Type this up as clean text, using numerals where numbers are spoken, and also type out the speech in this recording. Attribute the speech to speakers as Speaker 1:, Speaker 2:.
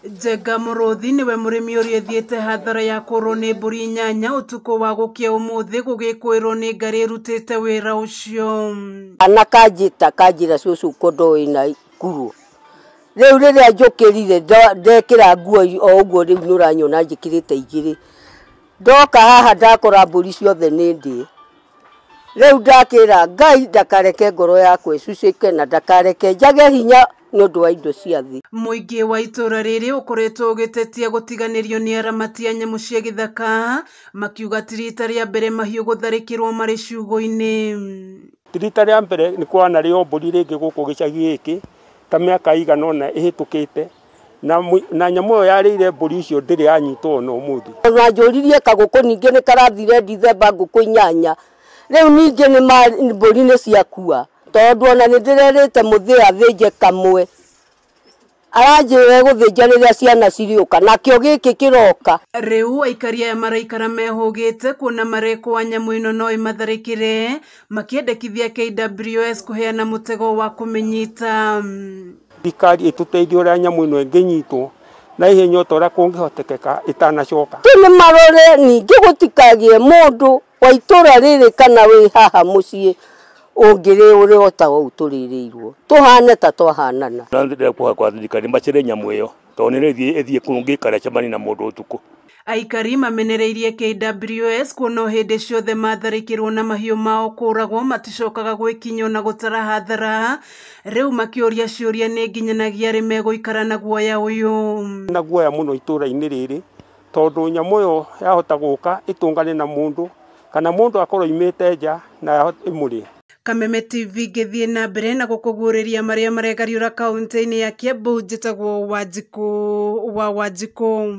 Speaker 1: Njenga Muruthi niwe murimi uria thiete hathara ya kũrwo nĩ mbũri inyanya utuko wa gukia umuthi gugikwirwo ni ngari rutite wira ucio.
Speaker 2: Ana kanjira cucu kondo ina kuru. Riu riria njukirire ndekira nguo o uguo riu nuranyona njikirite igiri. Ndoka haha ndakora mbũri ciothe ni ndi. Riu ndakira Ngai ndakareke ngoro yakwa icucike na ndakareke njage hinya nondu wa indo cia thi.
Speaker 1: Muingi wa itura riri ukoretwo ugitetia gutiganirio ni aramati a nyamu cia githaka makiuga tirita ria mbere mahiu gutharikirwo mari ciugo-ini.
Speaker 3: Tirita ria mbere ni kwana rio mbũri ringi guku gicagi giki ta miaka igana ona ihitukite na nyamu yo yarire mbũri icio ndiri yanyitwo no umuthi.
Speaker 2: Na njuririe kaguku ningi ni karathire December nguku inyanya. Riu ningi ni mbũri ni ciakua. Tondu ona ni ndirerite muthia thinje kamwe. Aranjire guthinja riria ciana ciriuka nakio giki kiroka.
Speaker 1: Riu aikaria maraikara mehugite kuona mareko nyamu ino no imatharikire makiendekithia KWS kuheana mutego wa kumenyita.
Speaker 3: Thirikari ituteithie uria nyamu ino inginyitwo na ihenya utora kungihotekeka itanacoka.
Speaker 2: Tuni marore ningi gutikagie mundu wa itura riri kana wi haha mucii ungiri uri otawo uturirirwo tuhane ta twahanana.
Speaker 4: Ndire kwa thirikari mbacire nyamu iyo tonire ithie kungikara chamani na mundu utuku.
Speaker 1: Aikari mamenereirie KWS kuona hindi ciothe matharikirwo na mahiu mao kuragwo maticokaga gwikinywo na gutara hathara. Riu makiuria ciuria ni nginyanagia ri meguikara na guoya uyu.
Speaker 3: Na guoya muno itura-ini riri tondu nyamu iyo yahota guka itungane na mundu kana mundu akorwo imite nja na imuri.
Speaker 1: Kameme TV githie na mbere na gukuguriria maria maregariura kaunti-ini ya Kiambu njitagwo Wanjiku wa Wanjiku.